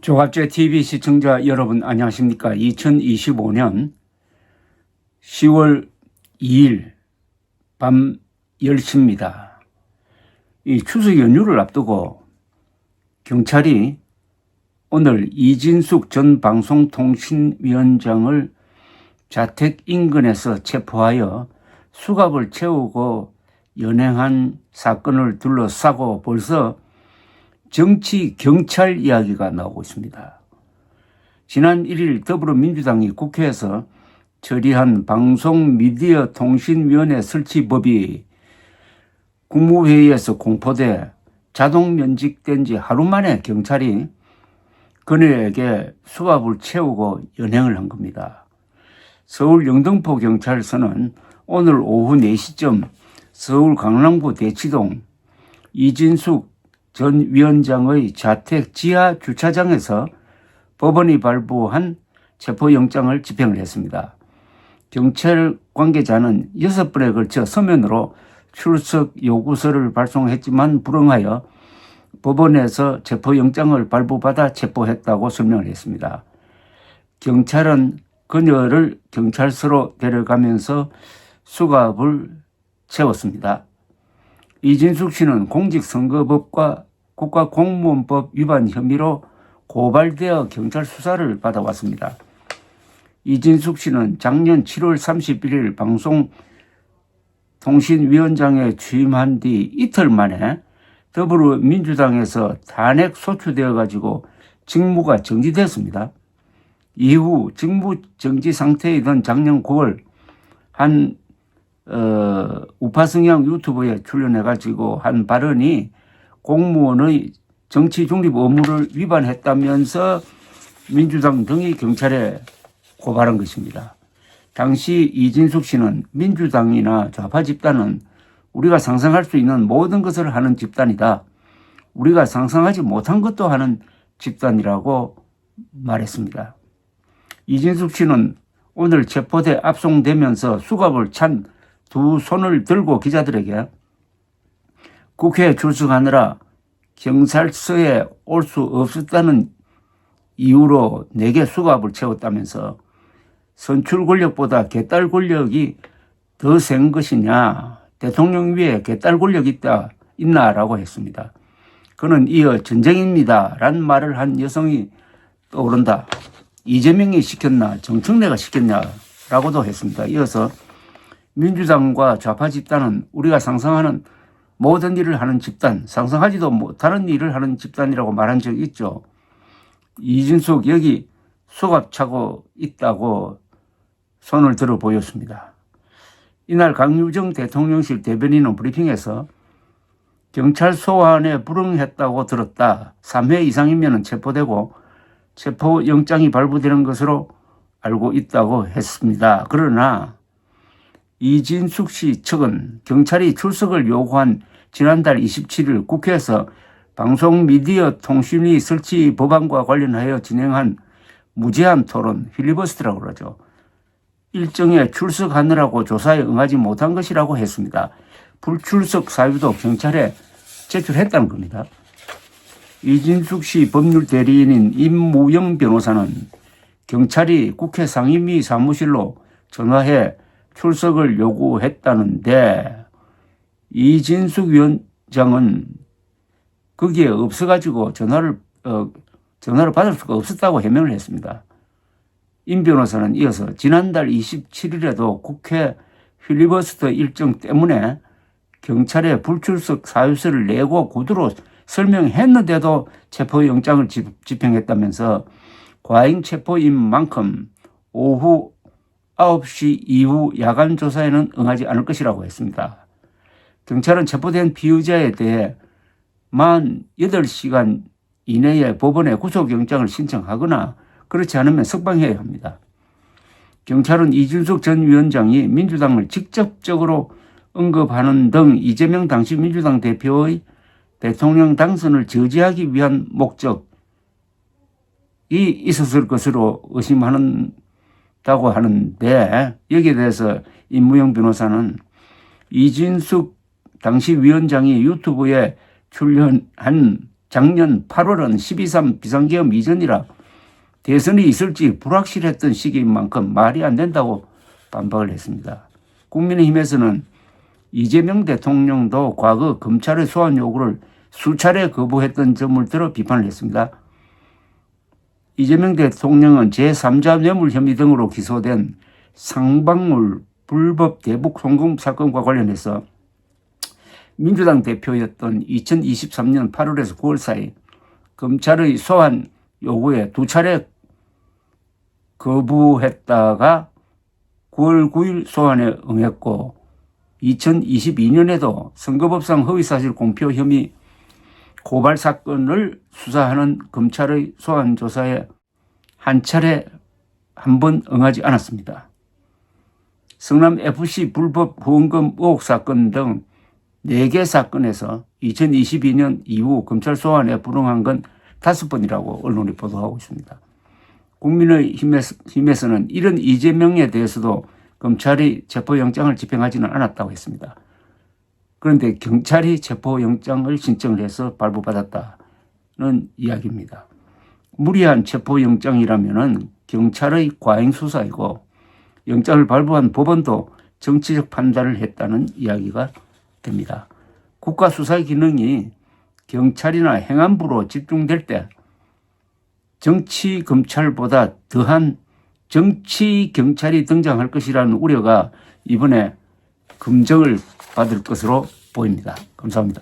조갑제 TV 시청자 여러분 안녕하십니까? 2025년 10월 2일 밤 10시입니다. 이 추석 연휴를 앞두고 경찰이 오늘 이진숙 전 방송통신위원장을 자택 인근에서 체포하여 수갑을 채우고 연행한 사건을 둘러싸고 벌써 정치 경찰 이야기가 나오고 있습니다. 지난 1일 더불어민주당이 국회에서 처리한 방송미디어통신위원회 설치법이 국무회의에서 공포돼 자동 면직된 지 하루 만에 경찰이 그녀에게 수갑을 채우고 연행을 한 겁니다. 서울 영등포 경찰서는 오늘 오후 4시쯤 서울 강남구 대치동 이진숙 전 위원장의 자택 지하 주차장에서 법원이 발부한 체포영장을 집행을 했습니다. 경찰 관계자는 6번에 걸쳐 서면으로 출석 요구서를 발송했지만 불응하여 법원에서 체포영장을 발부받아 체포했다고 설명을 했습니다. 경찰은 그녀를 경찰서로 데려가면서 수갑을 채웠습니다. 이진숙 씨는 공직선거법과 국가공무원법 위반 혐의로 고발되어 경찰 수사를 받아왔습니다. 이진숙 씨는 작년 7월 31일 방송통신위원장에 취임한 뒤 이틀 만에 더불어민주당에서 탄핵 소추되어 가지고 직무가 정지됐습니다. 이후 직무 정지 상태이던 작년 9월 한 우파성향 유튜브에 출연해가지고 한 발언이 공무원의 정치 중립 의무를 위반했다면서 민주당 등이 경찰에 고발한 것입니다. 당시 이진숙 씨는 민주당이나 좌파 집단은 우리가 상상할 수 있는 모든 것을 하는 집단이다. 우리가 상상하지 못한 것도 하는 집단이라고 말했습니다. 이진숙 씨는 오늘 체포돼 압송되면서 수갑을 찬 두 손을 들고 기자들에게 국회에 출석하느라 경찰서에 올 수 없었다는 이유로 내게 수갑을 채웠다면서 선출 권력보다 개딸 권력이 더 센 것이냐, 대통령 위에 개딸 권력이 있나라고 했습니다. 그는 이어 전쟁입니다 라는 말을 한 여성이 떠오른다. 이재명이 시켰나 정청래가 시켰냐라고도 했습니다. 이어서 민주당과 좌파 집단은 우리가 상상하는 모든 일을 하는 집단, 상상하지도 못하는 일을 하는 집단이라고 말한 적이 있죠. 이진숙 여기 수갑 차고 있다고 손을 들어 보였습니다. 이날 강유정 대통령실 대변인은 브리핑에서 경찰 소환에 불응했다고 들었다. 3회 이상이면 체포되고 체포영장이 발부되는 것으로 알고 있다고 했습니다. 그러나 이진숙 씨 측은 경찰이 출석을 요구한 지난달 27일 국회에서 방송미디어통신위 설치 법안과 관련하여 진행한 무제한 토론, 필리버스터라고 그러죠. 일정에 출석하느라고 조사에 응하지 못한 것이라고 했습니다. 불출석 사유도 경찰에 제출했다는 겁니다. 이진숙 씨 법률 대리인인 임무영 변호사는 경찰이 국회 상임위 사무실로 전화해 출석을 요구했다는데 이진숙 위원장은 거기에 없어가지고 전화를 받을 수가 없었다고 해명을 했습니다. 임 변호사는 이어서 지난달 27일에도 국회 필리버스터 일정 때문에 경찰에 불출석 사유서를 내고 구두로 설명했는데도 체포영장을 집행했다면서 과잉 체포인 만큼 오후 9시 이후 야간 조사에는 응하지 않을 것이라고 했습니다. 경찰은 체포된 피의자에 대해 48시간 이내에 법원에 구속영장을 신청하거나 그렇지 않으면 석방해야 합니다. 경찰은 이진숙 전 위원장이 민주당을 직접적으로 언급하는 등 이재명 당시 민주당 대표의 대통령 당선을 저지하기 위한 목적이 있었을 것으로 의심한다고 하는데 여기에 대해서 임무영 변호사는 이진숙 당시 위원장이 유튜브에 출연한 작년 8월은 12.3 비상계엄 이전이라 대선이 있을지 불확실했던 시기인 만큼 말이 안 된다고 반박을 했습니다. 국민의힘에서는 이재명 대통령도 과거 검찰의 소환 요구를 수차례 거부했던 점을 들어 비판을 했습니다. 이재명 대통령은 제3자 뇌물 혐의 등으로 기소된 상방울 불법 대북 송금 사건과 관련해서 민주당 대표였던 2023년 8월에서 9월 사이 검찰의 소환 요구에 2차례 거부했다가 9월 9일 소환에 응했고 2022년에도 선거법상 허위사실 공표 혐의 고발 사건을 수사하는 검찰의 소환 조사에 한 번 응하지 않았습니다. 성남FC 불법 후원금 의혹 사건 등 4개 사건에서 2022년 이후 검찰 소환에 불응한 건 5번이라고 언론이 보도하고 있습니다. 국민의힘에서는 이런 이재명에 대해서도 검찰이 체포영장을 집행하지는 않았다고 했습니다. 그런데 경찰이 체포영장을 신청을 해서 발부받았다는 이야기입니다. 무리한 체포영장이라면 경찰의 과잉수사이고 영장을 발부한 법원도 정치적 판단을 했다는 이야기가 됩니다. 국가수사의 기능이 경찰이나 행안부로 집중될 때 정치검찰보다 더한 정치경찰이 등장할 것이라는 우려가 이번에 검증을 받을 것으로 보입니다. 감사합니다.